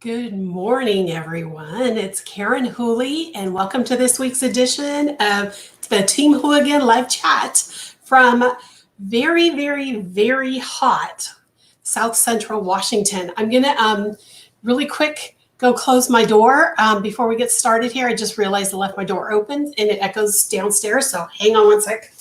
Good morning, everyone. It's Karen Whooley, and welcome to this week's edition of the Team Whooleygan live chat from very hot South Central Washington. I'm going to really quick go close my door before we get started here. I just realized I left my door open and it echoes downstairs, so hang on one sec.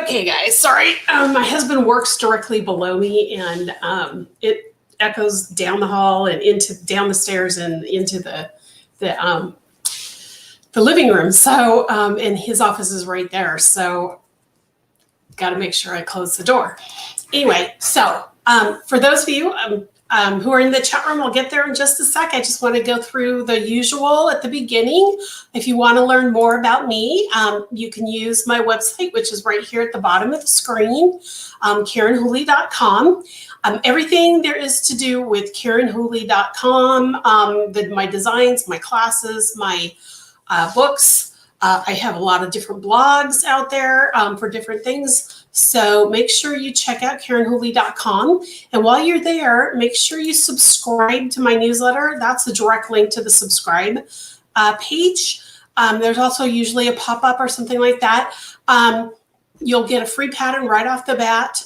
Okay, guys, sorry. My husband works directly below me, and it echoes down the hall and down the stairs and into the living room. So, and his office is right there. So, got to make sure I close the door. Anyway, so for those of you who are in the chat room, I'll get there in just a sec. I just want to go through the usual at the beginning. If you want to learn more about me, you can use my website, which is right here at the bottom of the screen, KarenWhooley.com. Everything there is to do with KarenWhooley.com, my designs, my classes, my books. I have a lot of different blogs out there for different things. So make sure you check out KarenWhooley.com. And while you're there, make sure you subscribe to my newsletter. That's a direct link to the subscribe page. There's also usually a pop-up or something like that. You'll get a free pattern right off the bat.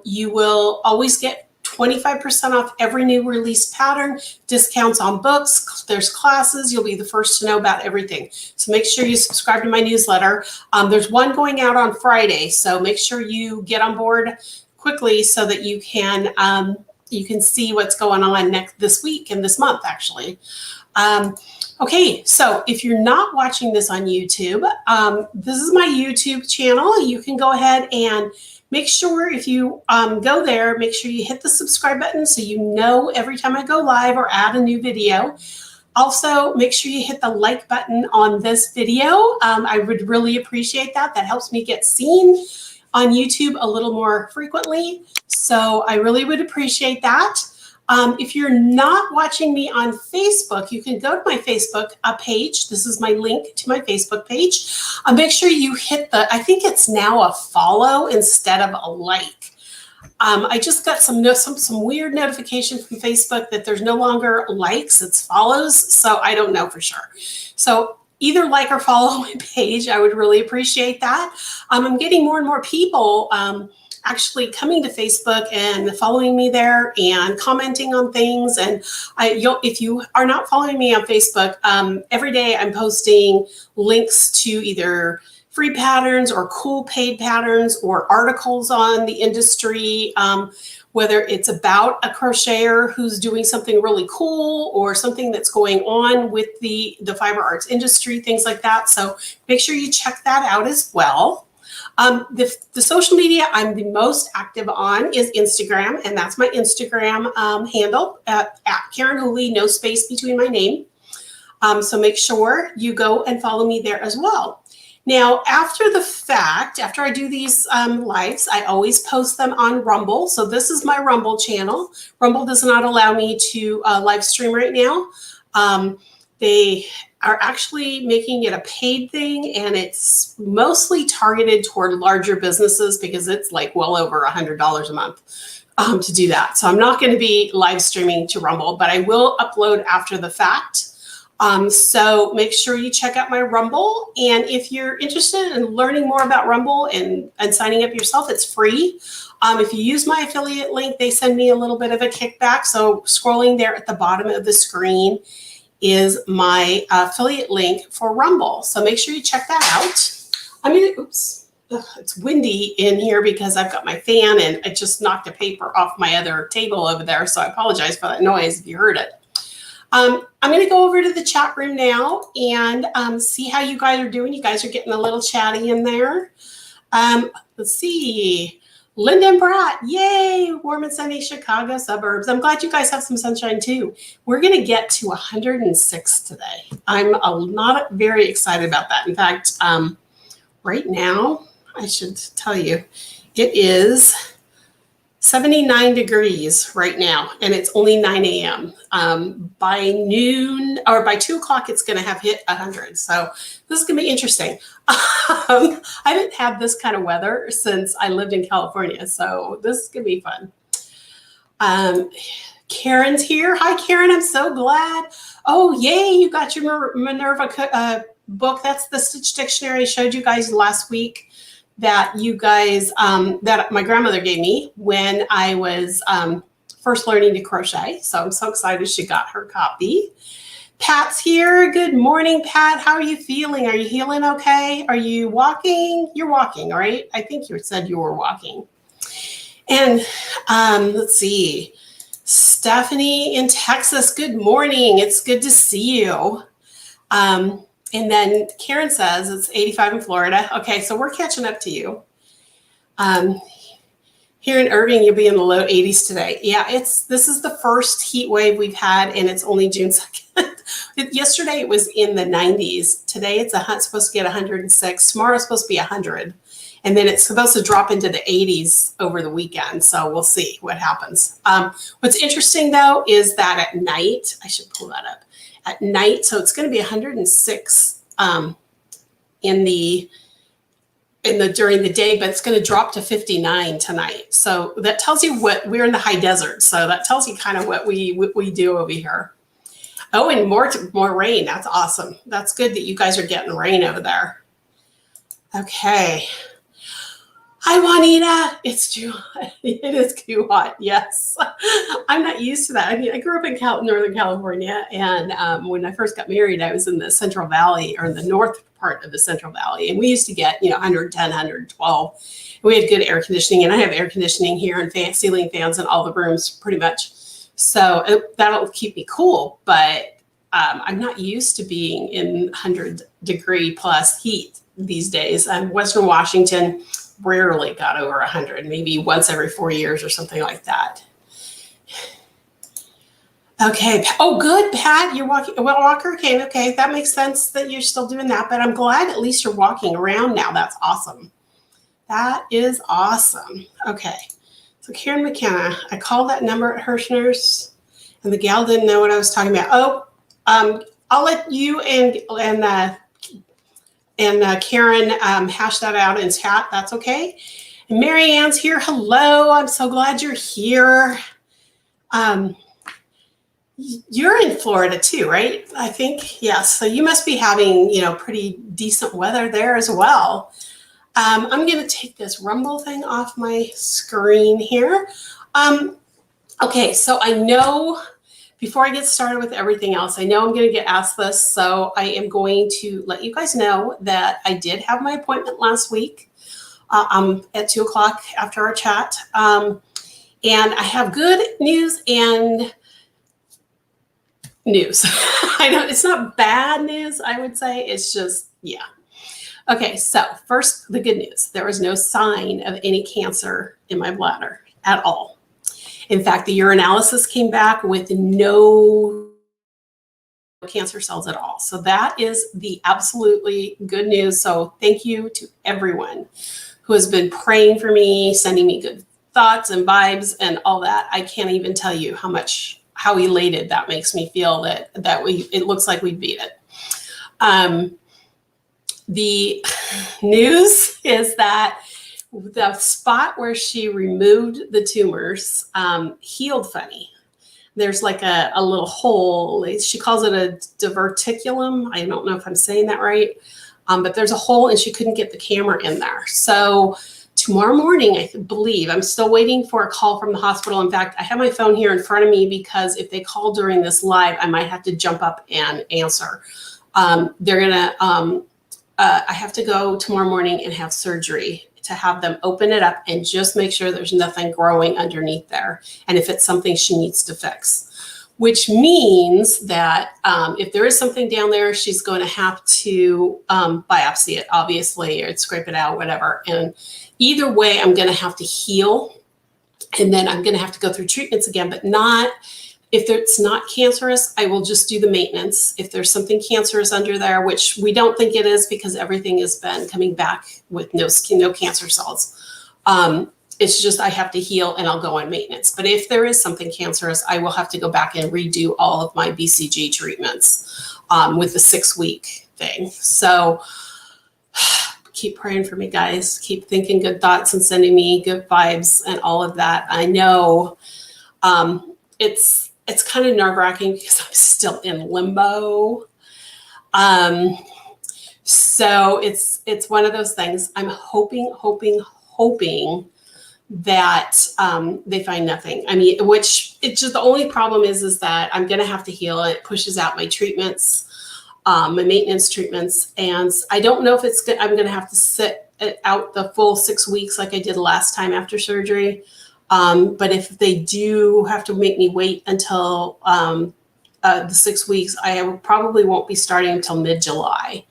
You will always get 25% off every new released pattern, discounts on books, there's classes, you'll be the first to know about everything. So make sure you subscribe to my newsletter. There's one going out on Friday, so make sure you get on board quickly so that you can see what's going on this week and this month, actually. Okay, so if you're not watching this on YouTube, this is my YouTube channel. You can go ahead and make sure if you go there, make sure you hit the subscribe button so you know every time I go live or add a new video. Also, make sure you hit the like button on this video. I would really appreciate that. That helps me get seen on YouTube a little more frequently. So I really would appreciate that. If you're not watching me on Facebook, you can go to my Facebook page. This is my link to my Facebook page. Make sure you hit I think it's now a follow instead of a like. I just got some weird notification from Facebook that there's no longer likes, it's follows. So I don't know for sure. So either like or follow my page. I would really appreciate that. I'm getting more and more people actually coming to Facebook and following me there and commenting on things. And if you are not following me on Facebook, every day I'm posting links to either free patterns or cool paid patterns or articles on the industry, whether it's about a crocheter who's doing something really cool or something that's going on with the fiber arts industry, things like that. So make sure you check that out as well. The social media I'm the most active on is Instagram, and that's my Instagram handle at Karen Whooley, no space between my name. So make sure you go and follow me there as well. Now, after the fact, after I do these lives, I always post them on Rumble. So this is my Rumble channel. Rumble does not allow me to live stream right now. They are actually making it a paid thing, and it's mostly targeted toward larger businesses because it's like well over $100 a month to do that. So I'm not going to be live streaming to Rumble, but I will upload after the fact. So make sure you check out my Rumble. And if you're interested in learning more about Rumble and signing up yourself, it's free. If you use my affiliate link, they send me a little bit of a kickback. So scrolling there at the bottom of the screen is my affiliate link for Rumble. So make sure you check that out. It's windy in here because I've got my fan and I just knocked a paper off my other table over there. So I apologize for that noise if you heard it. I'm going to go over to the chat room now and see how you guys are doing. You guys are getting a little chatty in there. Let's see. Linda and Brat, yay, warm and sunny Chicago suburbs. I'm glad you guys have some sunshine too. We're going to get to 106 today. I'm not very excited about that. In fact, right now, I should tell you, it is 79 degrees right now, and it's only 9 a.m. By noon or by 2 o'clock, it's going to have hit 100. So this is going to be interesting. I haven't had this kind of weather since I lived in California, so this is going to be fun. Karen's here. Hi, Karen. I'm so glad. Oh, yay. You got your Minerva book. That's the Stitch Dictionary I showed you guys last week that you guys, that my grandmother gave me when I was first learning to crochet. So I'm so excited she got her copy. Pat's here. Good morning, Pat. How are you feeling? Are you healing okay? Are you walking? You're walking, right? I think you said you were walking. And let's see. Stephanie in Texas, good morning. It's good to see you. And then Karen says it's 85 in Florida. Okay, so we're catching up to you. Here in Irving, you'll be in the low 80s today. Yeah, this is the first heat wave we've had, and it's only June 2nd. Yesterday it was in the 90s. Today it's supposed to get 106. Tomorrow it's supposed to be 100. And then it's supposed to drop into the 80s over the weekend. So we'll see what happens. What's interesting, though, is that at night, I should pull that up. At night, so it's going to be 106 during the day, but it's going to drop to 59 tonight. So that tells you what we're in the high desert. So that tells you kind of what we do over here. Oh, and more rain. That's awesome. That's good that you guys are getting rain over there. Okay. Hi, Juanita. It's too hot. It is too hot. Yes. I'm not used to that. I mean, I grew up in Northern California. And when I first got married, I was in the Central Valley, or in the north part of the Central Valley. And we used to get, 110, 112. We had good air conditioning. And I have air conditioning here and ceiling fans in all the rooms pretty much. So that'll keep me cool. But I'm not used to being in 100-degree plus heat these days. Western Washington rarely got over 100, maybe once every 4 years or something like that. Okay. Oh, good, Pat. You're walking. Well, walker came. Okay. That makes sense that you're still doing that, but I'm glad at least you're walking around now. That's awesome. That is awesome. Okay. So Karen McKenna, I called that number at Hirschner's and the gal didn't know what I was talking about. Oh, I'll let you and Karen hash that out in chat. That's okay. And Mary Ann's here. Hello. I'm so glad you're here. You're in Florida too, right? I think. Yes. So you must be having, pretty decent weather there as well. I'm going to take this Rumble thing off my screen here. Okay. So I know, before I get started with everything else, I know I'm going to get asked this, so I am going to let you guys know that I did have my appointment last week at 2 o'clock after our chat. And I have good news and news. I know it's not bad news, I would say. It's just, yeah. Okay, so first, the good news. There was no sign of any cancer in my bladder at all. In fact, the urinalysis came back with no cancer cells at all. So that is the absolutely good news. So thank you to everyone who has been praying for me, sending me good thoughts and vibes and all that. I can't even tell you how elated that makes me feel that it looks like we beat it. The news is that the spot where she removed the tumors healed funny. There's like a little hole. She calls it a diverticulum. I don't know if I'm saying that right. But there's a hole and she couldn't get the camera in there. So tomorrow morning, I believe, I'm still waiting for a call from the hospital. In fact, I have my phone here in front of me because if they call during this live, I might have to jump up and answer. They're going to, I have to go tomorrow morning and have surgery to have them open it up and just make sure there's nothing growing underneath there. And if it's something she needs to fix, which means that if there is something down there, she's going to have to biopsy it, obviously, or scrape it out, whatever. And either way, I'm going to have to heal. And then I'm going to have to go through treatments again, but not, if it's not cancerous, I will just do the maintenance. If there's something cancerous under there, which we don't think it is because everything has been coming back with no cancer cells. It's just I have to heal and I'll go on maintenance. But if there is something cancerous, I will have to go back and redo all of my BCG treatments with the 6-week thing. So keep praying for me, guys. Keep thinking good thoughts and sending me good vibes and all of that. I know it's kind of nerve-wracking because I'm still in limbo. So it's one of those things. I'm hoping that they find nothing. I mean, which it's just the only problem is that I'm going to have to heal. It pushes out my treatments, my maintenance treatments. And I don't know if I'm going to have to sit out the full 6 weeks like I did last time after surgery. But if they do have to make me wait until the 6 weeks, I probably won't be starting until mid-July,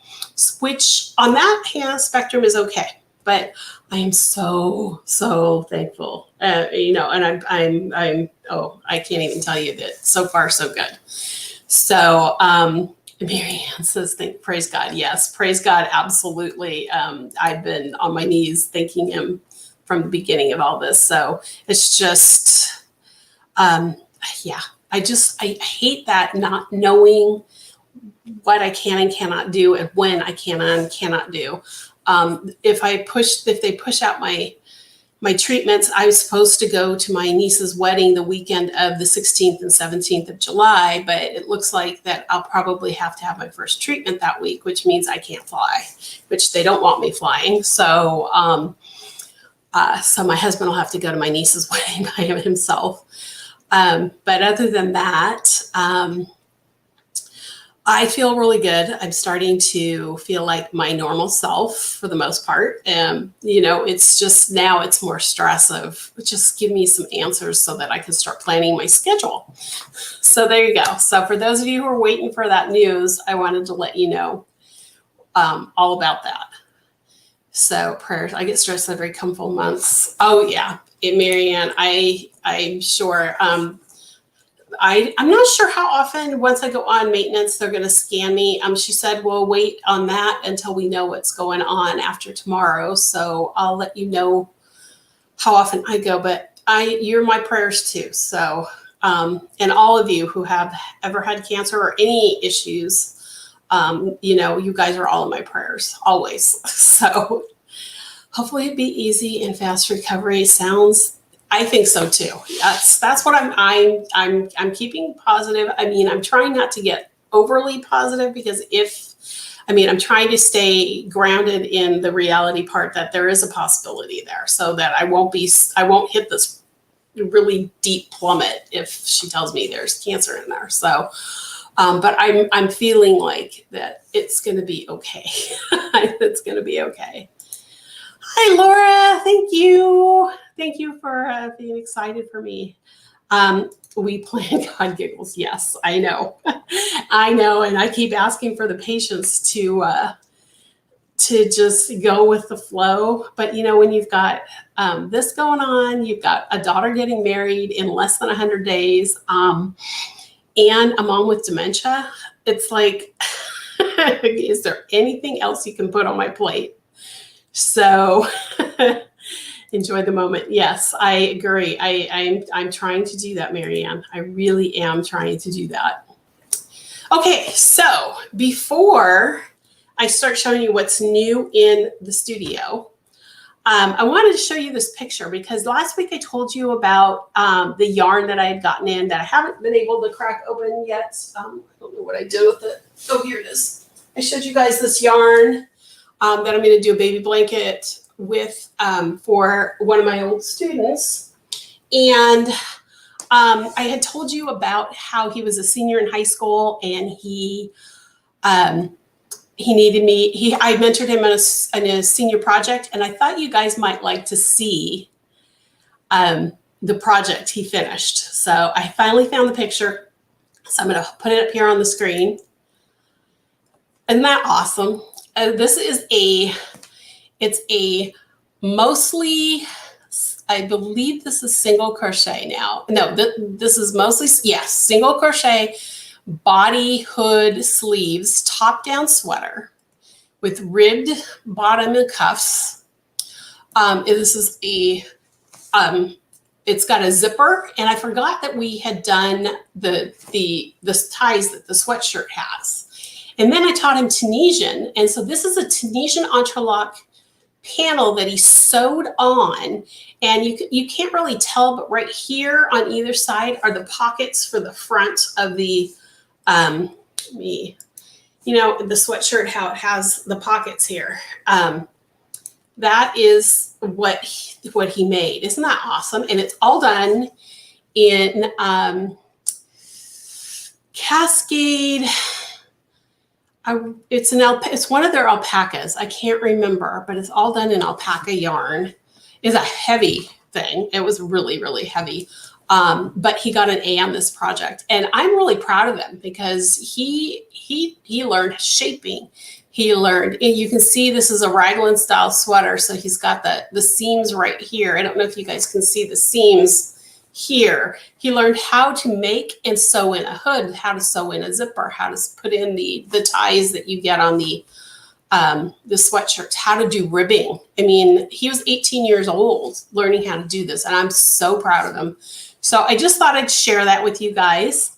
which on that spectrum is okay. But I am so thankful, and I can't even tell you that so far so good. So Mary Ann says, praise God. Yes, praise God, absolutely. I've been on my knees thanking him from the beginning of all this. So it's just, I hate that not knowing what I can and cannot do and when I can and cannot do. If they push out my treatments, I was supposed to go to my niece's wedding the weekend of the 16th and 17th of July, but it looks like that I'll probably have to have my first treatment that week, which means I can't fly, which they don't want me flying. So, so my husband will have to go to my niece's wedding by himself. But other than that, I feel really good. I'm starting to feel like my normal self for the most part. And, it's just now it's more stress of just give me some answers so that I can start planning my schedule. So there you go. So for those of you who are waiting for that news, I wanted to let you know all about that. So prayers, I get stressed every couple months. Oh yeah. Mary Ann, I'm sure, I'm not sure how often once I go on maintenance, they're going to scan me. She said, we'll wait on that until we know what's going on after tomorrow. So I'll let you know how often I go, but you're my prayers too. So, and all of you who have ever had cancer or any issues, you guys are all in my prayers always. So hopefully it'd be easy and fast recovery. I think so too. That's what I'm keeping positive. I mean, I'm trying not to get overly positive because I'm trying to stay grounded in the reality part that there is a possibility there so that I won't hit this really deep plummet if she tells me there's cancer in there. So, but I'm feeling like that it's going to be okay. It's going to be okay. Hi, Laura. Thank you. Thank you for being excited for me. We plan God giggles. Yes, I know. I know. And I keep asking for the patience to just go with the flow. But, when you've got this going on, you've got a daughter getting married in less than 100 days, and a mom with dementia, it's like, is there anything else you can put on my plate? So enjoy the moment. Yes, I agree. I'm trying to do that, Mary Ann. I really am trying to do that. Okay, so before I start showing you what's new in the studio, I wanted to show you this picture because last week I told you about the yarn that I had gotten in that I haven't been able to crack open yet. I don't know what I did with it. Oh, here it is. I showed you guys this yarn that I'm going to do a baby blanket with for one of my old students. And I had told you about how he was a senior in high school and he needed me. I mentored him in a senior project, and I thought you guys might like to see the project he finished. So I finally found the picture. So I'm going to put it up here on the screen. Isn't that awesome? This is it's a mostly, I believe this is single crochet now. No, this is mostly, yes, single crochet body hood sleeves, top down sweater with ribbed bottom and cuffs. This is a it's got a zipper, and I forgot that we had done the ties that the sweatshirt has. And then I taught him Tunisian. And so this is a Tunisian interlock panel that he sewed on. And you can't really tell, but right here on either side are the pockets for the front of the, you know, the sweatshirt, how it has the pockets here. That is what he made. Isn't that awesome? And it's all done in Cascade. It's one of their alpacas. I can't remember, but it's all done in alpaca yarn. It's a heavy thing. It was really, really heavy. But he got an A on this project, and I'm really proud of him because he learned shaping. He learned, and you can see this is a raglan style sweater. So he's got the seams right here. I don't know if you guys can see the seams here. He learned how to make and sew in a hood, how to sew in a zipper, how to put in the ties that you get on the sweatshirts, how to do ribbing. I mean, he was 18 years old learning how to do this, and I'm so proud of him. So I just thought I'd share that with you guys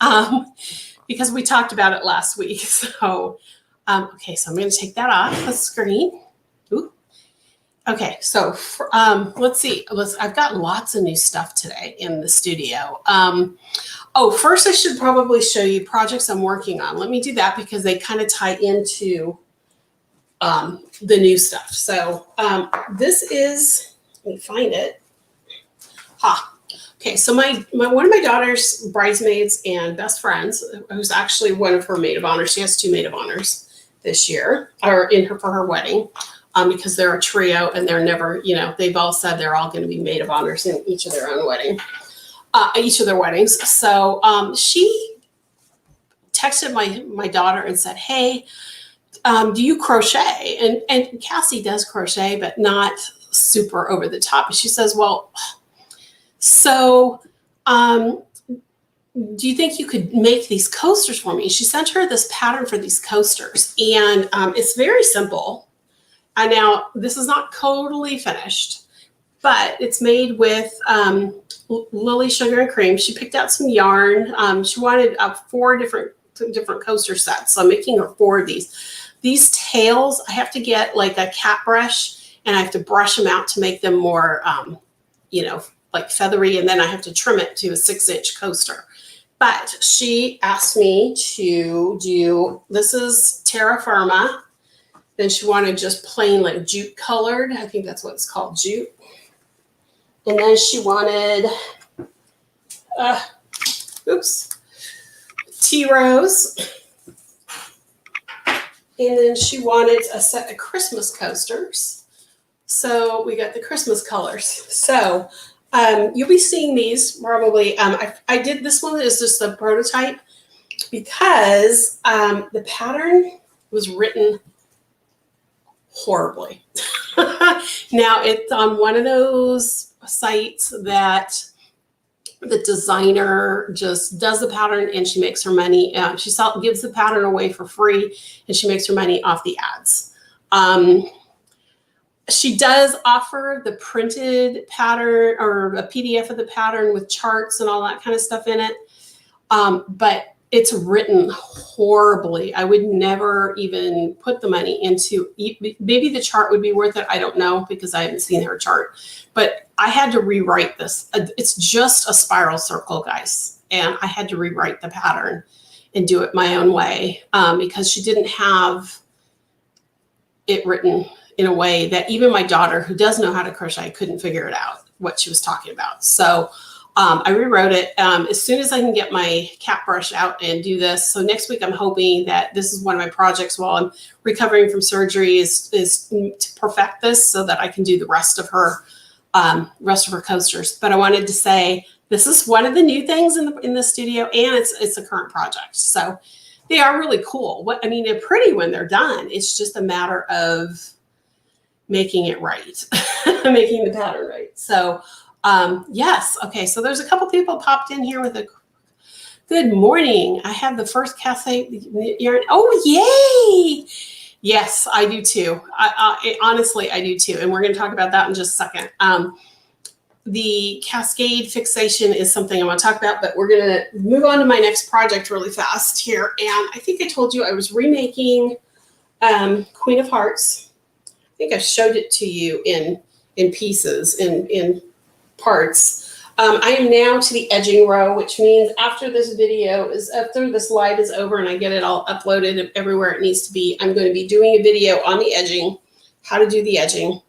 because we talked about it last week. So, okay, so I'm going to take that off the screen. Ooh. Okay, so let's see. I've got lots of new stuff today in the studio. First I should probably show you projects I'm working on. Let me do that because they kind of tie into the new stuff. So this is, let me find it. Okay, so one of my daughter's bridesmaids and best friends, who's actually one of her maid of honor. She has 2 maid of honors this year, or for her wedding. Because they're a trio and they're never, you know, they've all said they're all going to be maid of honors in each of their own wedding, each of their weddings. So she texted my daughter and said, hey, do you crochet? And Cassie does crochet, but not super over the top. And she says, well, so do you think you could make these coasters for me? She sent her this pattern for these coasters, and it's very simple. And now this is not totally finished, but it's made with Lily Sugar and Cream. She picked out some yarn. She wanted 4 different coaster sets. So I'm making her 4 of these. These tails, I have to get like a cat brush, and I have to brush them out to make them more, you know, like feathery. And then I have to trim it to a 6-inch coaster. But she asked me to do, this is terra firma. Then she wanted just plain like jute colored. I think that's what it's called, jute. And then she wanted, tea rose. And then she wanted a set of Christmas coasters. So we got the Christmas colors. So you'll be seeing these probably. I did this one is just the prototype because the pattern was written horribly. Now it's on one of those sites that the designer just does the pattern and she makes her money. She gives the pattern away for free and she makes her money off the ads. She does offer the printed pattern or a PDF of the pattern with charts and all that kind of stuff in it. But it's written horribly. I would never even put the money into, maybe the chart would be worth it. I don't know because I haven't seen her chart, but I had to rewrite this. It's just a spiral circle, guys. And I had to rewrite the pattern and do it my own way because she didn't have it written in a way that even my daughter, who does know how to crochet, couldn't figure it out, what she was talking about. So I rewrote it as soon as I can get my cat brush out and do this. So next week, I'm hoping that this is one of my projects while I'm recovering from surgery is to perfect this so that I can do the rest of her coasters. But I wanted to say this is one of the new things in the studio, and it's a current project. So they are really cool. They're pretty when they're done. It's just a matter of making it right, making the pattern right. So yes. Okay. So there's a couple people popped in here with a good morning. I have the first cassette yarn. Oh, yay. Yes, I do too. Honestly, I do too. And we're going to talk about that in just a second. the cascade fixation is something I want to talk about, but we're going to move on to my next project really fast here. And I think I told you I was remaking Queen of Hearts. I think I showed it to you in pieces, in parts. I am now to the edging row, which means after this live is over and I get it all uploaded everywhere it needs to be, I'm going to be doing a video on the edging, how to do the edging.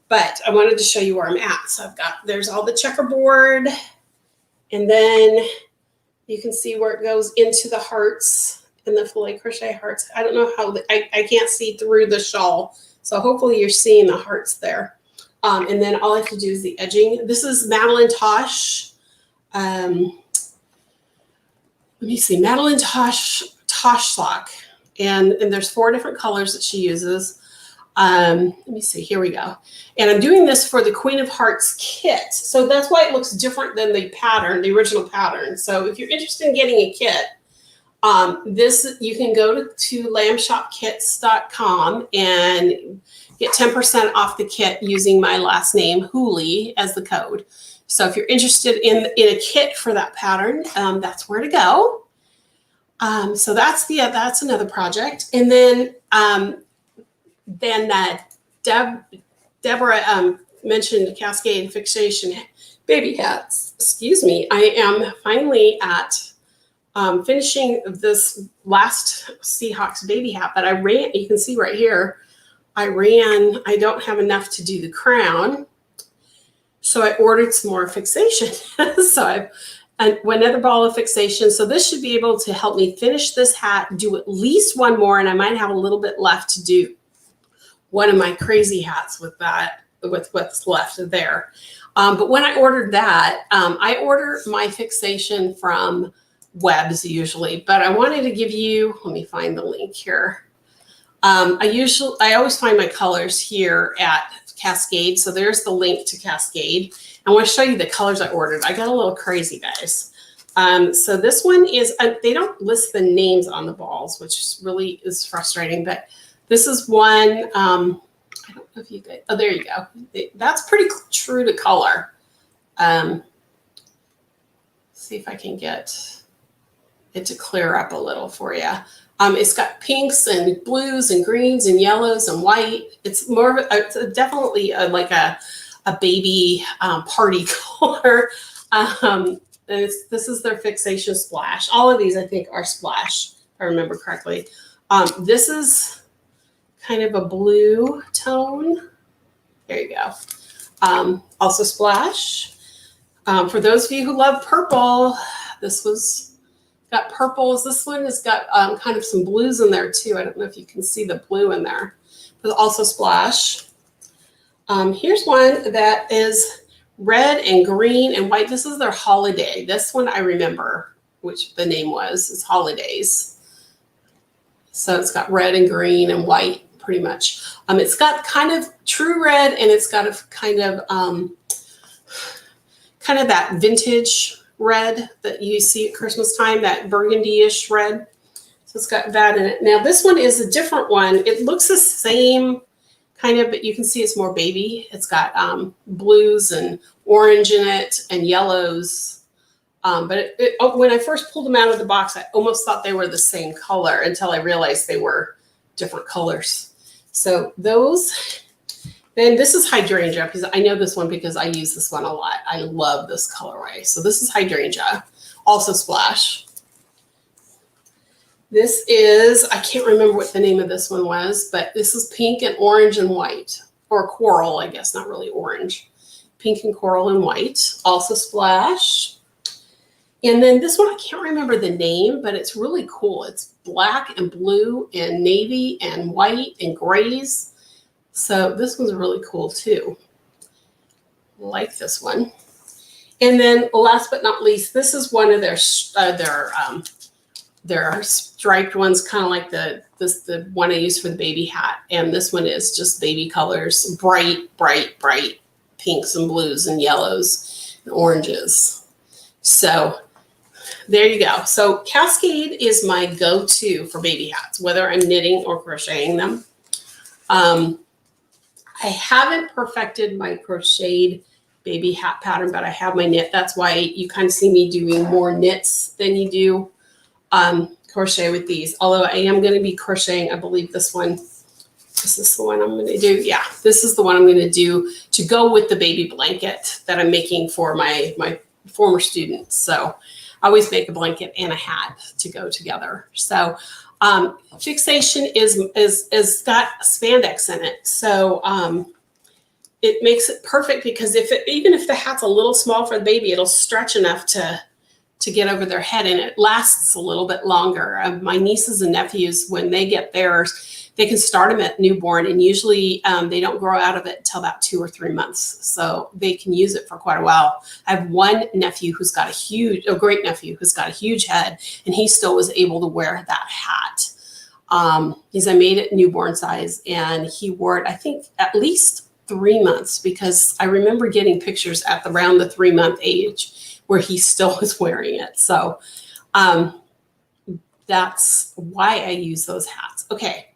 But I wanted to show you where I'm at. So there's all the checkerboard, and then you can see where it goes into the hearts and the filet crochet hearts. I don't know how, I can't see through the shawl. So hopefully you're seeing the hearts there. And then all I have to do is the edging. This is Madeline Tosh. Let me see, Madeline Tosh Sock. And there's 4 different colors that she uses. Let me see, here we go. And I'm doing this for the Queen of Hearts kit. So that's why it looks different than the pattern, the original pattern. So if you're interested in getting a kit, you can go to lambshopkits.com and get 10% off the kit using my last name, Whooley, as the code. So if you're interested in a kit for that pattern, that's where to go. So that's another project. And then Deborah mentioned cascade fixation baby hats. Excuse me. I am finally at finishing this last Seahawks baby hat, but you can see right here, I don't have enough to do the crown. So I ordered some more fixation. So another ball of fixation. So this should be able to help me finish this hat, do at least one more, and I might have a little bit left to do one of my crazy hats with what's left there. But when I ordered that, I order my fixation from Webs usually, but I wanted to give you, let me find the link here. I always find my colors here at Cascade. So there's the link to Cascade. I want to show you the colors I ordered. I got a little crazy, guys. So this one is, they don't list the names on the balls, which really is frustrating, but this is one, I don't know if you guys, oh, there you go. That's pretty true to color. See if I can get it to clear up a little for you. It's got pinks and blues and greens and yellows and white. It's more of it's definitely like a baby party color. This is their fixation splash. All of these, I think, are splash, if I remember correctly. This is kind of a blue tone. There you go. Also splash. For those of you who love purple, this was got purples. This one has got kind of some blues in there too. I don't know if you can see the blue in there, but also splash. Here's one that is red and green and white. This is their holiday. This one I remember, which the name was, is Holidays. So it's got red and green and white pretty much. It's got kind of true red, and it's got a kind of that vintage red that you see at Christmas time, that burgundy-ish red. So it's got that in it. Now this one is a different one. It looks the same kind of, but you can see it's more baby. It's got blues and orange in it and yellows. But when I first pulled them out of the box, I almost thought they were the same color until I realized they were different colors. So those. Then this is Hydrangea, because I know this one because I use this one a lot. I love this colorway. So this is Hydrangea, also splash. This is, I can't remember what the name of this one was, but this is pink and orange and white, or coral, I guess, not really orange. Pink and coral and white, also splash. And then this one, I can't remember the name, but it's really cool. It's black and blue and navy and white and grays. So this one's really cool too. I like this one. And then last but not least, this is one of their striped ones, kind of like the one I use for the baby hat. And this one is just baby colors, bright pinks and blues and yellows and oranges. So there you go. So Cascade is my go-to for baby hats, whether I'm knitting or crocheting them. I haven't perfected my crocheted baby hat pattern, but I have my knit. That's why you kind of see me doing more knits than you do crochet with these. Although I am going to be crocheting, I believe this one. Is this the one I'm going to do? Yeah, this is the one I'm going to do to go with the baby blanket that I'm making for my former students. So I always make a blanket and a hat to go together. So fixation is got spandex in it. So it makes it perfect because even if the hat's a little small for the baby, it'll stretch enough to get over their head, and it lasts a little bit longer. My nieces and nephews, when they get theirs, they can start them at newborn, and usually they don't grow out of it until about 2 or 3 months. So they can use it for quite a while. I have one nephew who's got a great nephew who's got a huge head, and he still was able to wear that hat. Because I made it newborn size, and he wore it, I think, at least 3 months, because I remember getting pictures at around the 3-month age where he still was wearing it. So that's why I use those hats. Okay.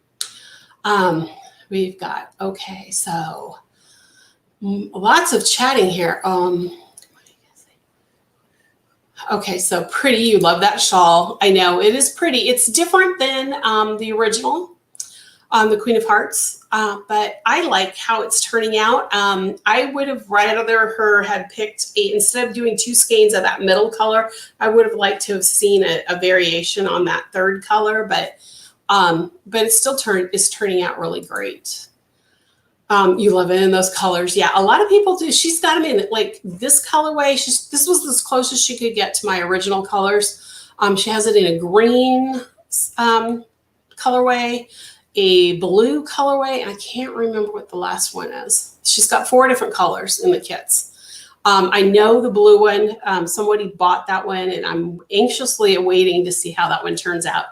We've got, okay, so lots of chatting here. Okay, so pretty, you love that shawl. I know, it is pretty. It's different than the original, the Queen of Hearts, but I like how it's turning out. I would have rather had picked instead of doing 2 skeins of that middle color, I would have liked to have seen a variation on that 3rd color, but it's still turning out really great. You love it in those colors. Yeah, a lot of people do. She's got them in like this colorway. This was as close as she could get to my original colors. She has it in a green colorway, a blue colorway, and I can't remember what the last one is. She's got 4 different colors in the kits. I know the blue one, somebody bought that one, and I'm anxiously awaiting to see how that one turns out.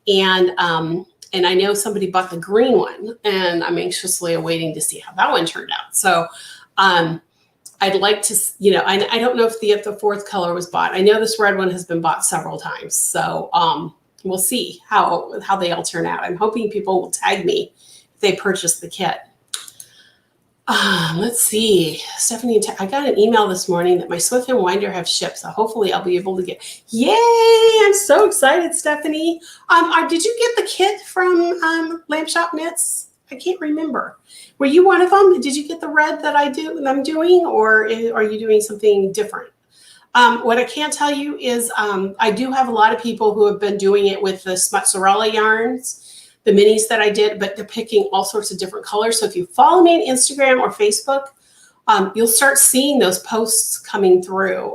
And I know somebody bought the green one, and I'm anxiously awaiting to see how that one turned out. So I'd like to, I don't know if the 4th color was bought. I know this red one has been bought several times. So we'll see how they all turn out. I'm hoping people will tag me if they purchase the kit. Let's see, Stephanie, I got an email this morning that my Swift and Winder have shipped, so hopefully I'll be able to get, yay, I'm so excited, Stephanie. Did you get the kit from Lamp Shop Knits? I can't remember. Were you one of them? Did you get the red that I'm doing, or are you doing something different? What I can tell you is I do have a lot of people who have been doing it with the Smutzarella yarns, the minis that I did, but they're picking all sorts of different colors. So if you follow me on Instagram or Facebook, you'll start seeing those posts coming through.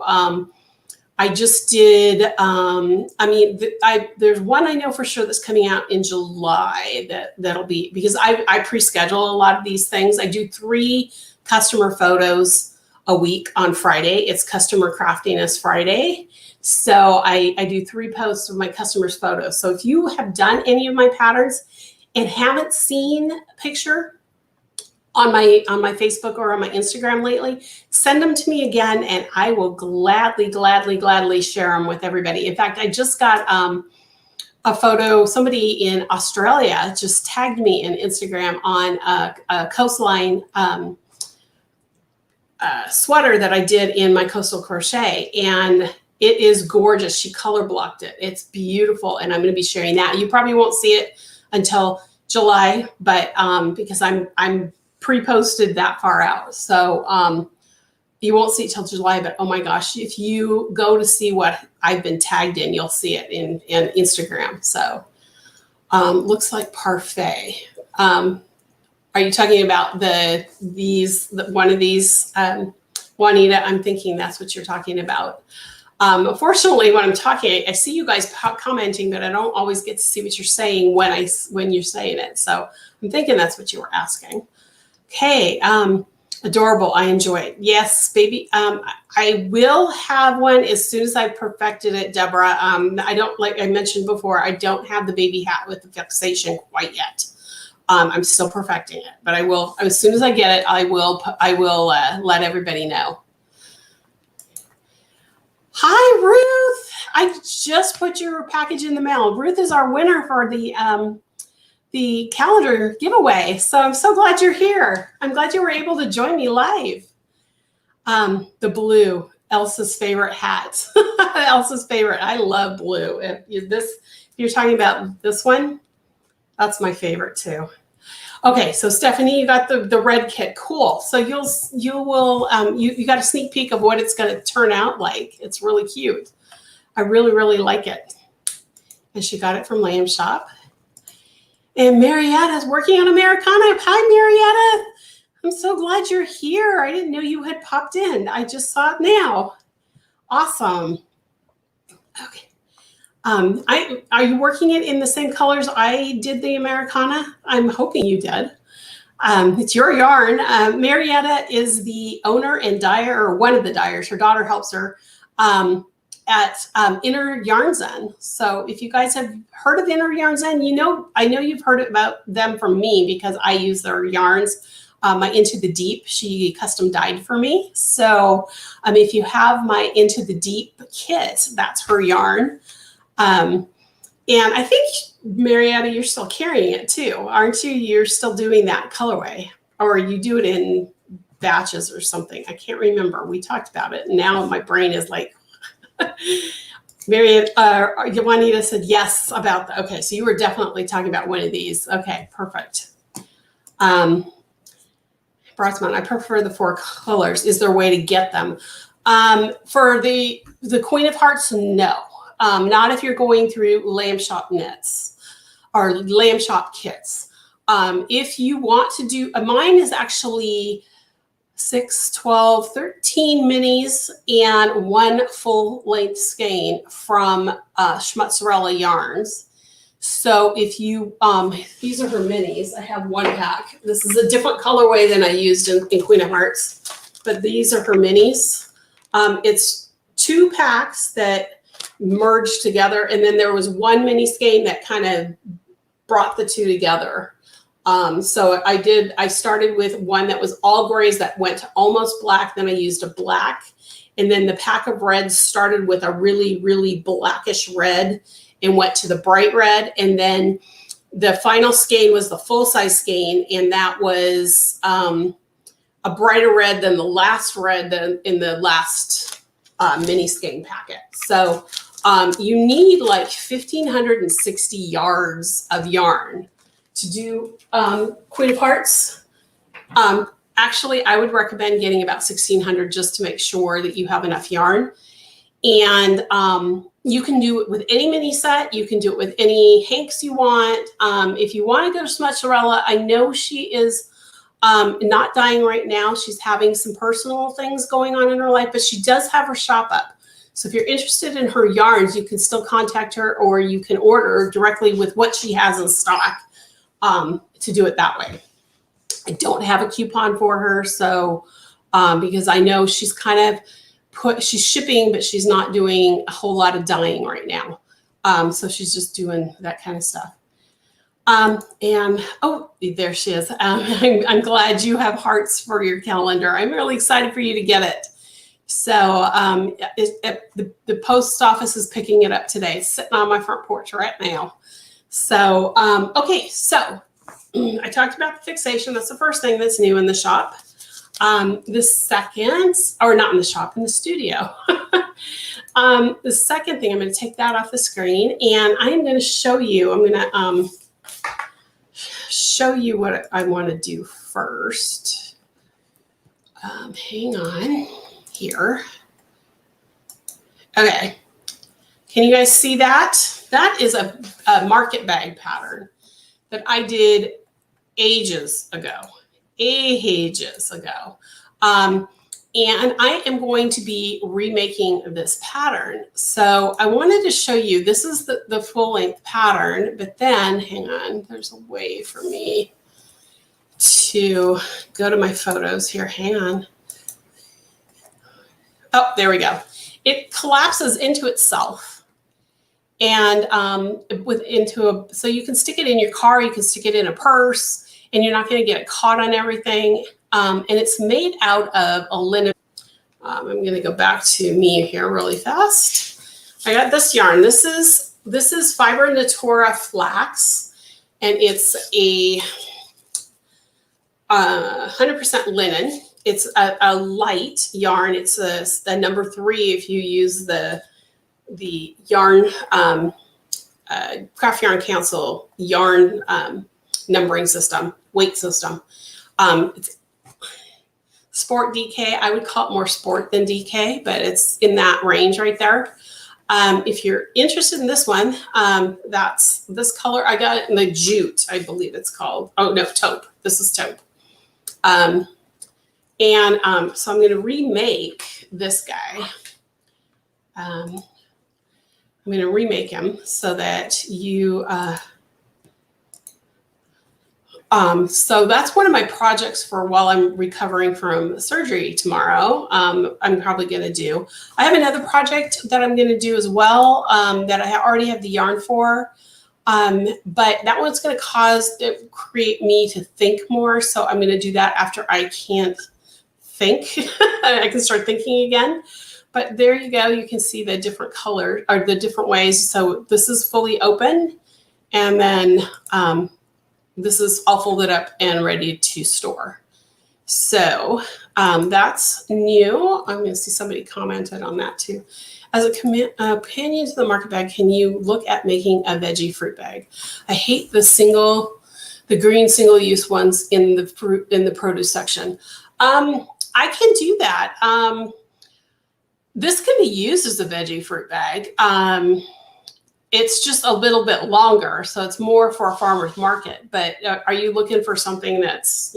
I just did, there's one I know for sure that's coming out in July that'll be, because I pre-schedule a lot of these things. I do 3 customer photos a week on Friday. It's Customer Craftiness Friday. So I do 3 posts of my customers' photos. So if you have done any of my patterns and haven't seen a picture on my Facebook or on my Instagram lately, send them to me again, and I will gladly share them with everybody. In fact, I just got a photo. Somebody in Australia just tagged me in Instagram on a coastline sweater that I did in my Coastal Crochet, and it is gorgeous. She color blocked it. It's beautiful, and I'm going to be sharing that. You probably won't see it until July, but because I'm pre-posted that far out, so you won't see it till July. But oh my gosh, if you go to see what I've been tagged in, you'll see it in Instagram. So looks like parfait. Are you talking about one of these, Juanita? I'm thinking that's what you're talking about. Unfortunately, when I'm talking, I see you guys commenting, but I don't always get to see what you're saying when you're saying it. So I'm thinking that's what you were asking. Okay, adorable. I enjoy it. Yes, baby. I will have one as soon as I perfected it, Deborah. I don't, like I mentioned before, I don't have the baby hat with the fixation quite yet. I'm still perfecting it, but I will, as soon as I get it, I will let everybody know. Hi, Ruth. I just put your package in the mail. Ruth is our winner for the calendar giveaway. So I'm so glad you're here. I'm glad you were able to join me live. The blue, Elsa's favorite hat. Elsa's favorite. I love blue. If you're talking about this one, that's my favorite too. Okay, so Stephanie, you got the red kit. Cool. So you got a sneak peek of what it's going to turn out like. It's really cute. I really, really like it. And she got it from Lamb Shop. And Marietta's working on Americana. Hi, Marietta. I'm so glad you're here. I didn't know you had popped in. I just saw it now. Awesome. Okay. Are you working it in the same colors I did the Americana? I'm hoping you did. It's your yarn. Marietta is the owner and dyer, or one of the dyers. Her daughter helps her at Inner Yarn Zen. So if you guys have heard of Inner Yarn Zen, I know you've heard about them from me because I use their yarns. My Into the Deep, she custom dyed for me. So if you have my Into the Deep kit, that's her yarn. And I think, Marietta, you're still carrying it too, aren't you? You're still doing that colorway, or you do it in batches or something. I can't remember. We talked about it. And now my brain is like, Marietta, Juanita said yes about that. Okay, so you were definitely talking about one of these. Okay, perfect. Bratzman, I prefer the 4 colors. Is there a way to get them? For the Queen of Hearts, no. Not if you're going through Lamb Shop knits or Lamb Shop kits. If you want to do, mine is actually 6, 12, 13 minis and 1 full length skein from Schmutzerella Yarns. So if you, these are her minis. I have 1 pack. This is a different colorway than I used in Queen of Hearts, but these are her minis. It's 2 packs that merged together, and then there was 1 mini skein that kind of brought the 2 together. So I started with one that was all grays that went to almost black. Then I used a black, and then the pack of reds started with a really, really blackish red and went to the bright red. And then the final skein was the full size skein, and that was a brighter red than the last red in the last mini skein packet. So you need like 1,560 yards of yarn to do Queen of Hearts. Actually, I would recommend getting about 1,600 just to make sure that you have enough yarn. And you can do it with any mini set. You can do it with any hanks you want. If you want to go to Schmutzerella, I know she is not dying right now. She's having some personal things going on in her life, but she does have her shop up. So if you're interested in her yarns, you can still contact her, or you can order directly with what she has in stock to do it that way. I don't have a coupon for her, so because I know she's kind of she's shipping, but she's not doing a whole lot of dyeing right now. So she's just doing that kind of stuff. And oh, there she is. I'm glad you have hearts for your calendar. I'm really excited for you to get it. So the post office is picking it up today. It's sitting on my front porch right now. So, okay, so I talked about the fixation. That's the first thing that's new in the shop. The second, or not in the shop, in the studio. The second thing, I'm going to take that off the screen, and I'm going to show you, I'm going to show you what I want to do first. Hang on here. Okay. Can you guys see that? That is a market bag pattern that I did ages ago. And I am going to be remaking this pattern. So I wanted to show you, this is the full length pattern, but then hang on, there's a way for me to go to my photos here. Hang on. Oh, there we go. It collapses into itself. And so you can stick it in your car, you can stick it in a purse, and you're not going to get it caught on everything. And it's made out of a linen. I'm going to go back to me here really fast. I got this yarn. This is Fiber Natura Flax, and it's a 100% linen. it's a light yarn. It's a number 3 if you use the yarn Craft Yarn Council yarn numbering system, weight system. It's Sport DK. I would call it more sport than DK, but it's in that range right there. If you're interested in this one, that's this color. I got it in the jute, I believe it's called. Oh no, taupe. This is taupe. So I'm going to remake this guy. I'm going to remake him so that you. So that's one of my projects for while I'm recovering from surgery tomorrow. I'm probably going to do. I have another project that I'm going to do as well that I already have the yarn for. But that one's going to create me to think more. So I'm going to do that after I can't think. I can start thinking again. But there you go. You can see the different colors or the different ways. So this is fully open. And then this is all folded up and ready to store. So that's new. I'm going to see somebody commented on that too. As a companion to the market bag, can you look at making a veggie fruit bag? I hate the green single-use ones in the produce section. I can do that. This can be used as a veggie fruit bag. It's just a little bit longer, so it's more for a farmer's market. But are you looking for something that's,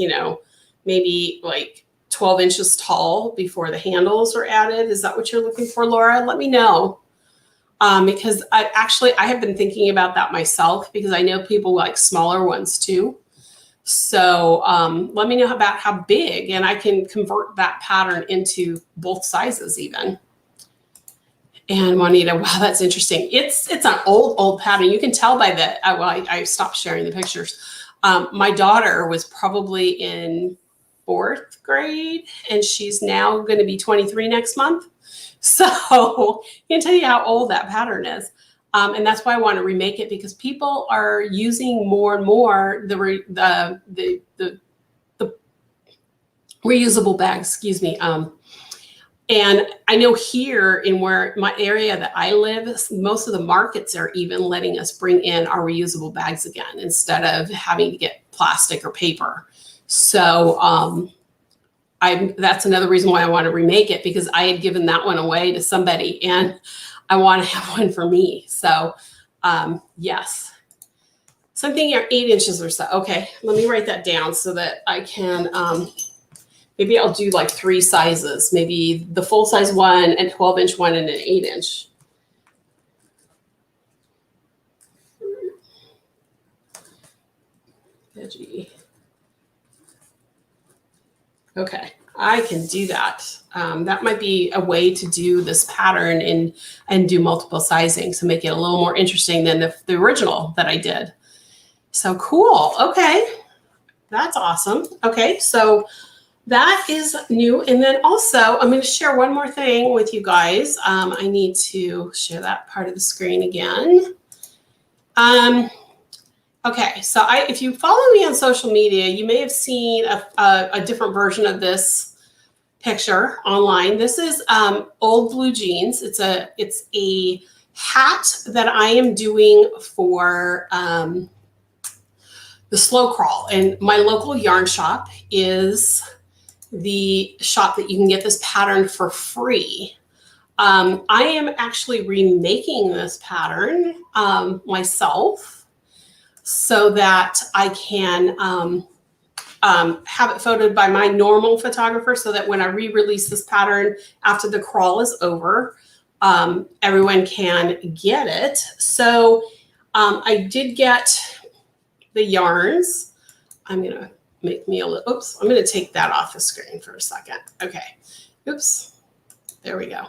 maybe like 12 inches tall before the handles are added? Is that what you're looking for, Laura? Let me know. Because I have been thinking about that myself because I know people like smaller ones too. So let me know about how big, and I can convert that pattern into both sizes even. And Juanita, wow, that's interesting. It's an old pattern. You can tell by the, I stopped sharing the pictures. My daughter was probably in 4th grade, and she's now going to be 23 next month. So I can tell you how old that pattern is. And that's why I want to remake it, because people are using more and more the reusable bags, excuse me. And I know here in my area that I live, most of the markets are even letting us bring in our reusable bags again instead of having to get plastic or paper. So that's another reason why I want to remake it, because I had given that one away to somebody and I want to have one for me. So yes. So I'm thinking 8 inches or so. Okay, let me write that down so that I can, maybe I'll do like 3 sizes, maybe the full size one, and 12-inch one, and an 8-inch. Veggie. Okay, I can do that. That might be a way to do this pattern and do multiple sizing, so make it a little more interesting than the original that I did. So cool. Okay, that's awesome. Okay, so that is new. And then also, I'm going to share one more thing with you guys. I need to share that part of the screen again. Okay, so if you follow me on social media, you may have seen a different version of this picture online. This is old blue jeans. It's a hat that I am doing for the slow crawl. And my local yarn shop is the shop that you can get this pattern for free. I am actually remaking this pattern myself so that I can have it photoed by my normal photographer, so that when I re-release this pattern after the crawl is over, everyone can get it. So I did get the yarns. I'm going to make me a little, oops, I'm going to take that off the screen for a second. Okay. Oops. There we go.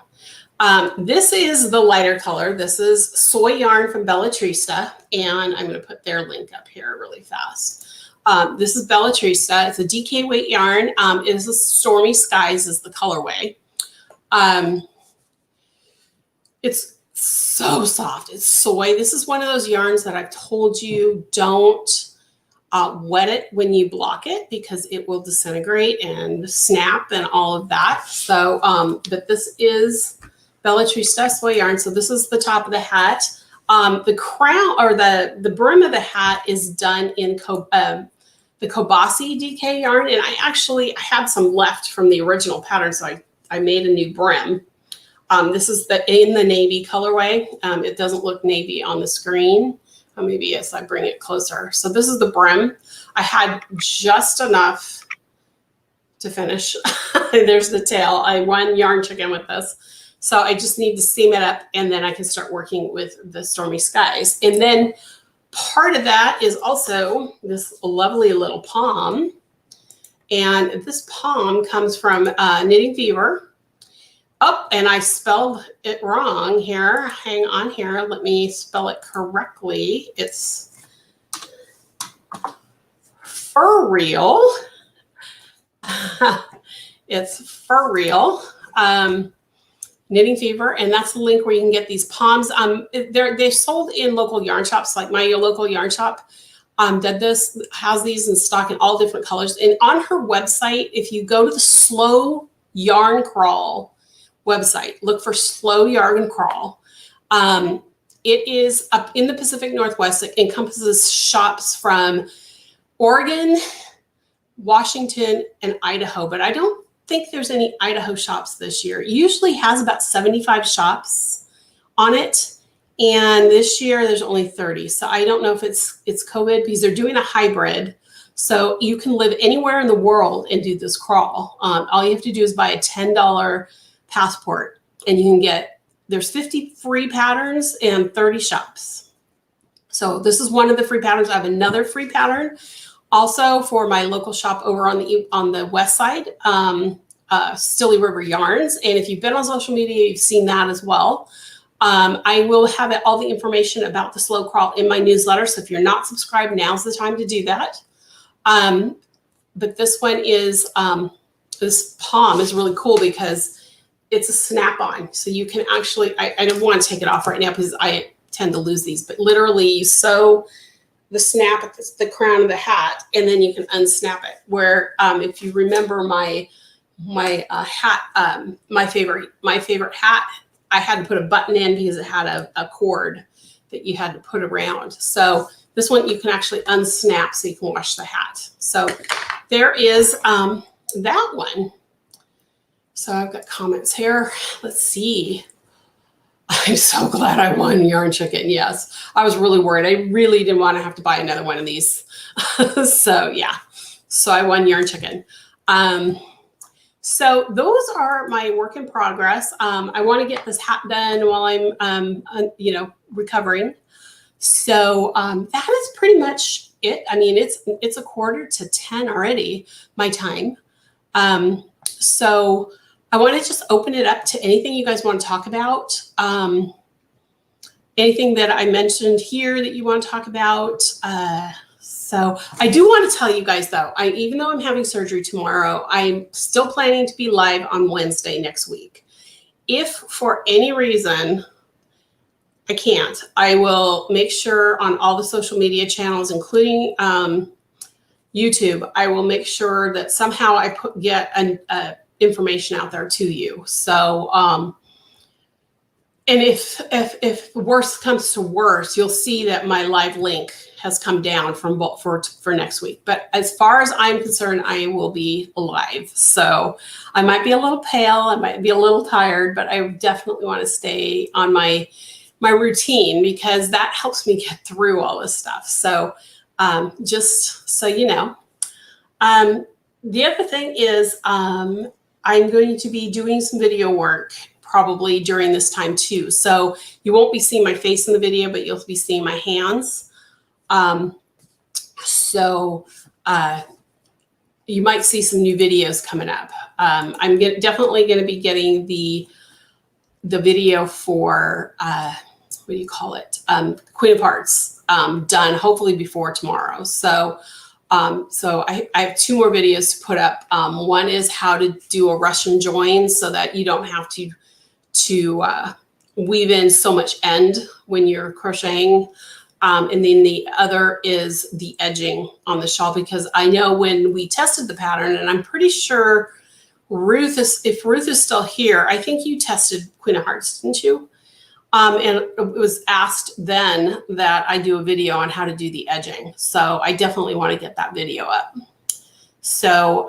This is the lighter color. This is soy yarn from Bellatrista, and I'm going to put their link up here really fast. This is Bellatrista. It's a DK weight yarn. It is a Stormy Skies is the colorway. It's so soft. It's soy. This is one of those yarns that I've told you don't Wet it when you block it because it will disintegrate and snap and all of that. So, but this is Bella Trista soy yarn. So this is the top of the hat. The crown or the brim of the hat is done in the Kobasi DK yarn. And I had some left from the original pattern. So I made a new brim. This is in the navy colorway. It doesn't look navy on the screen. Maybe as I bring it closer. So this is the brim. I had just enough to finish. There's the tail. I won yarn chicken with this. So I just need to seam it up and then I can start working with the Stormy Skies. And then part of that is also this lovely little pom. And this pom comes from Knitting Fever. Oh, and I spelled it wrong here. Hang on here. Let me spell it correctly. It's Fur Real. It's Fur Real. Knitting Fever, and that's the link where you can get these poms. They're sold in local yarn shops, like my local yarn shop has these in stock in all different colors. And on her website, if you go to the Slow Yarn Crawl website, look for Slow Yarn Crawl. It is up in the Pacific Northwest. It encompasses shops from Oregon, Washington, and Idaho, but I don't think there's any Idaho shops this year. It usually has about 75 shops on it, and this year there's only 30. So I don't know if it's COVID because they're doing a hybrid. So you can live anywhere in the world and do this crawl. All you have to do is buy a $10 passport, and you can there's 50 free patterns and 30 shops. So this is one of the free patterns. I have another free pattern also for my local shop over on the west side, Stilly River Yarns. And if you've been on social media, you've seen that as well. I will have all the information about the slow crawl in my newsletter. So if you're not subscribed, now's the time to do that. But this one is, this pom is really cool because it's a snap-on. So you can actually, I don't want to take it off right now because I tend to lose these, but literally you sew the snap at the crown of the hat, and then you can unsnap it. Where if you remember my hat, my favorite hat, I had to put a button in because it had a cord that you had to put around. So this one you can actually unsnap so you can wash the hat. So there is that one. So I've got comments here. Let's see. I'm so glad I won Yarn Chicken. Yes, I was really worried. I really didn't want to have to buy another one of these. So yeah, so I won Yarn Chicken. So those are my work in progress. I want to get this hat done while I'm, recovering. So that is pretty much it. I mean, it's 9:45 already, my time. So I want to just open it up to anything you guys want to talk about. Anything that I mentioned here that you want to talk about. So I do want to tell you guys though, even though I'm having surgery tomorrow, I'm still planning to be live on Wednesday next week. If for any reason I can't, I will make sure on all the social media channels, including YouTube, I will make sure that somehow I get information out there to you. So, and if worst comes to worst, you'll see that my live link has come down for next week. But as far as I'm concerned, I will be live. So I might be a little pale, I might be a little tired, but I definitely want to stay on my routine because that helps me get through all this stuff. So just so you know. The other thing is I'm going to be doing some video work probably during this time too. So you won't be seeing my face in the video, but you'll be seeing my hands. So you might see some new videos coming up. I'm definitely going to be getting the video for, what do you call it? Queen of Hearts done hopefully before tomorrow. So I have 2 more videos to put up. One is how to do a Russian join so that you don't have to weave in so much end when you're crocheting. And then the other is the edging on the shawl, because I know when we tested the pattern, and I'm pretty sure if Ruth is still here, I think you tested Queen of Hearts, didn't you? And it was asked then that I do a video on how to do the edging. So I definitely want to get that video up. So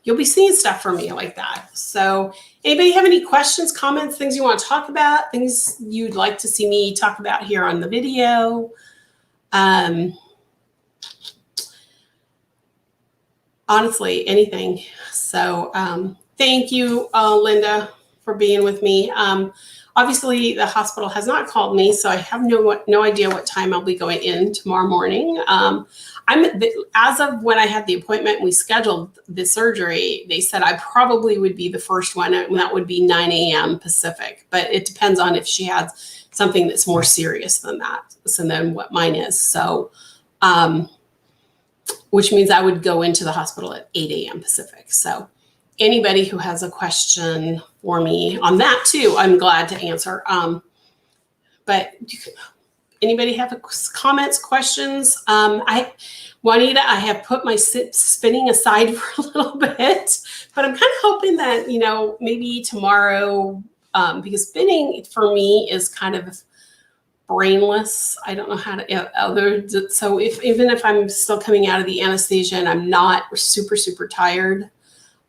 you'll be seeing stuff from me like that. So anybody have any questions, comments, things you want to talk about, things you'd like to see me talk about here on the video? Honestly, anything. So thank you, Linda, for being with me. Obviously, the hospital has not called me, so I have no idea what time I'll be going in tomorrow morning. As of when I had the appointment and we scheduled the surgery, they said I probably would be the first one, and that would be 9 a.m. Pacific. But it depends on if she has something that's more serious than that, than what mine is. So, which means I would go into the hospital at 8 a.m. Pacific. So anybody who has a question for me on that too, I'm glad to answer. But anybody have comments, questions? Juanita, I have put my spinning aside for a little bit, but I'm kind of hoping that, maybe tomorrow, because spinning for me is kind of brainless. I don't know how to so even if I'm still coming out of the anesthesia and I'm not super, super tired,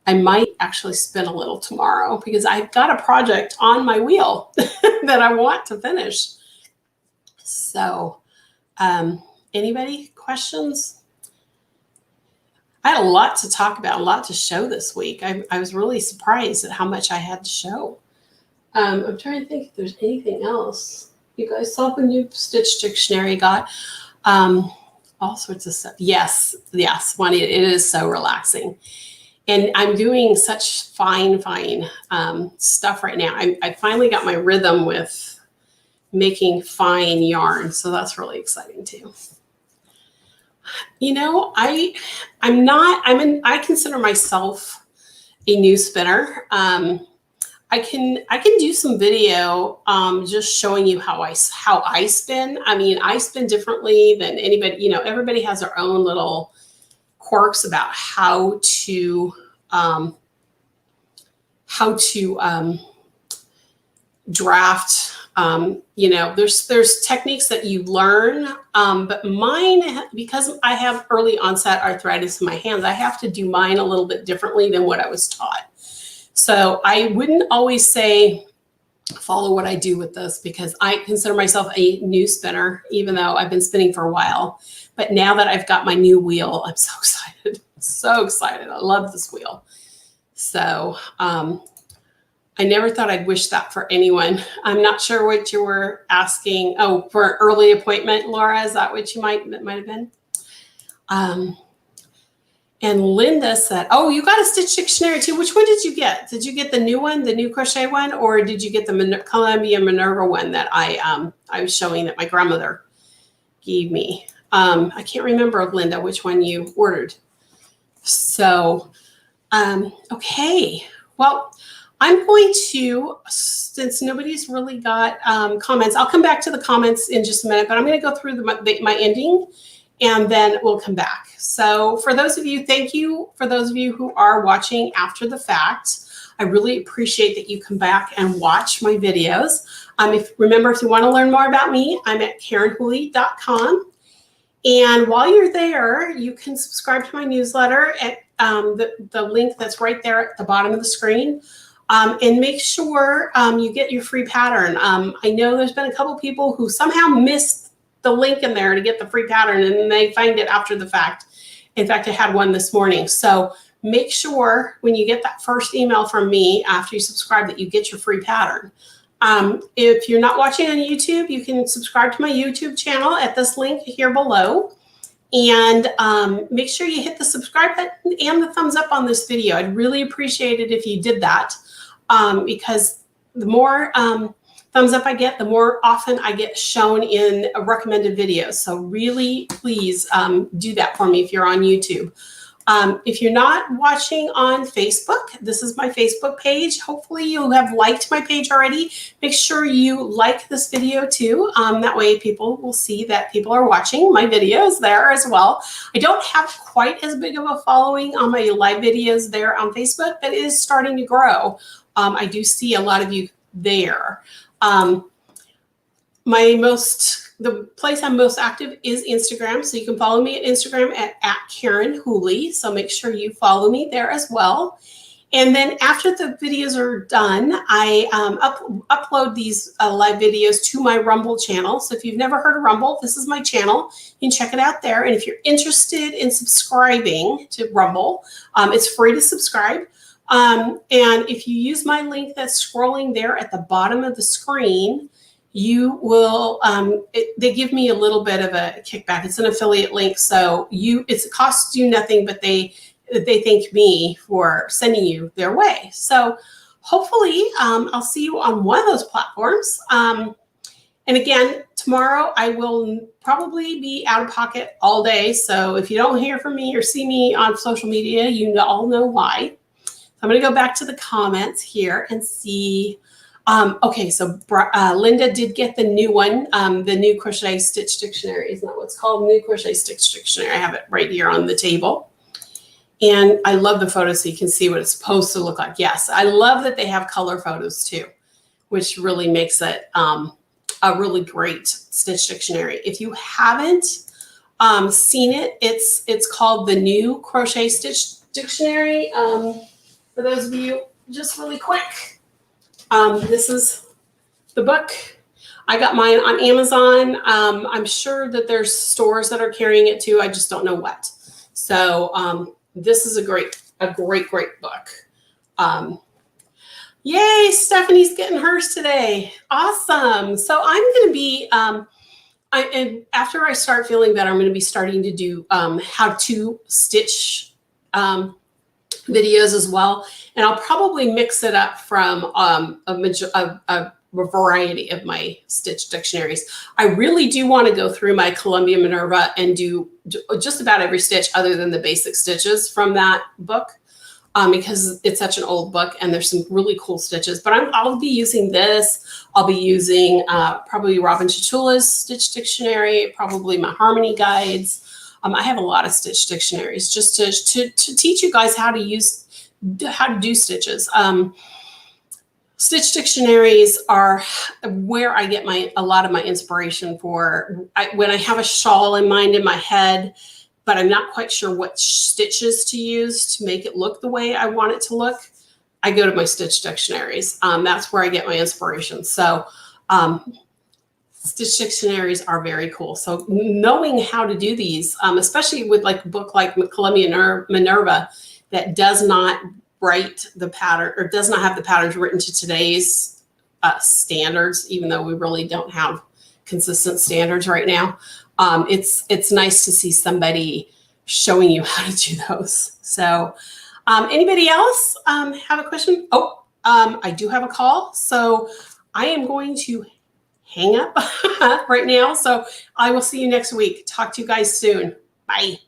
I might actually spin a little tomorrow, because I've got a project on my wheel that I want to finish. So anybody questions? I had a lot to talk about, a lot to show this week. I was really surprised at how much I had to show. I'm trying to think if there's anything else. You guys saw the new Stitch Dictionary got all sorts of stuff. Yes, Juanita, it is so relaxing. And I'm doing such fine stuff right now. I finally got my rhythm with making fine yarn. So that's really exciting too. I consider myself a new spinner. I can do some video just showing you how I spin. I mean, I spin differently than anybody. Everybody has their own little quirks about how to draft. There's techniques that you learn, but mine, because I have early onset arthritis in my hands, I have to do mine a little bit differently than what I was taught. So I wouldn't always say follow what I do with this, because I consider myself a new spinner, even though I've been spinning for a while. But now that I've got my new wheel, I'm so excited. So excited. I love this wheel. So I never thought I'd wish that for anyone. I'm not sure what you were asking. Oh, for an early appointment, Laura, is that what that might have been? And Linda said, oh, you got a Stitch Dictionary too. Which one did you get? Did you get the new one, the new crochet one, or did you get the Columbia Minerva one that I was showing that my grandmother gave me? I can't remember, Linda, which one you ordered. So, okay. Well, I'm going to, since nobody's really got comments, I'll come back to the comments in just a minute, but I'm going to go through my ending, and then we'll come back. So for those of you, thank you for those of you who are watching after the fact. I really appreciate that you come back and watch my videos. Remember, if you want to learn more about me, I'm at KarenWhooley.com. And while you're there, you can subscribe to my newsletter at the link that's right there at the bottom of the screen. And make sure you get your free pattern. I know there's been a couple people who somehow missed the link in there to get the free pattern, and they find it after the fact. In fact, I had one this morning. So make sure when you get that first email from me after you subscribe that you get your free pattern. If you're not watching on YouTube, you can subscribe to my YouTube channel at this link here below. And make sure you hit the subscribe button and the thumbs up on this video. I'd really appreciate it if you did that, because the more thumbs up I get, the more often I get shown in recommended videos. So really, please do that for me if you're on YouTube. If you're not watching on Facebook, this is my Facebook page. Hopefully you have liked my page already. Make sure you like this video too. That way people will see that people are watching my videos there as well. I don't have quite as big of a following on my live videos there on Facebook, but it is starting to grow. I do see a lot of you there. The place I'm most active is Instagram. So you can follow me at Instagram at Karen Whooley. So make sure you follow me there as well. And then after the videos are done, I upload these live videos to my Rumble channel. So if you've never heard of Rumble, this is my channel. You can check it out there. And if you're interested in subscribing to Rumble, it's free to subscribe. And if you use my link that's scrolling there at the bottom of the screen, you will, they give me a little bit of a kickback. It's an affiliate link. So it costs you nothing, but they thank me for sending you their way. So hopefully I'll see you on one of those platforms. And again, tomorrow I will probably be out of pocket all day. So if you don't hear from me or see me on social media, you all know why. I'm going to go back to the comments here and see. Okay, so Linda did get the new one, the new Crochet Stitch Dictionary. Isn't that what's called? New Crochet Stitch Dictionary. I have it right here on the table. And I love the photos so you can see what it's supposed to look like. Yes, I love that they have color photos too, which really makes it a really great Stitch Dictionary. If you haven't seen it, it's called the New Crochet Stitch Dictionary. For those of you, just really quick. This is the book. I got mine on Amazon. I'm sure that there's stores that are carrying it too. I just don't know what. So this is a great book. Yay, Stephanie's getting hers today. Awesome. So I'm going to be, and after I start feeling better, I'm going to be starting to do how to stitch videos as well. And I'll probably mix it up from a variety of my stitch dictionaries. I really do want to go through my Columbia Minerva and do just about every stitch other than the basic stitches from that book, because it's such an old book and there's some really cool stitches. But I'll be using this. I'll be using probably Robin Chichula's Stitch Dictionary, probably my Harmony Guides. I have a lot of stitch dictionaries just to teach you guys how to do stitches. Stitch dictionaries are where I get a lot of my inspiration for when I have a shawl in mind in my head, but I'm not quite sure what stitches to use to make it look the way I want it to look. I go to my stitch dictionaries. That's where I get my inspiration. So stitch dictionaries are very cool. So knowing how to do these, especially with like a book like Columbia Minerva that does not write the pattern or does not have the patterns written to today's standards, even though we really don't have consistent standards right now. It's nice to see somebody showing you how to do those. So anybody else have a question? Oh, I do have a call. So I am going to hang up right now. So I will see you next week. Talk to you guys soon. Bye.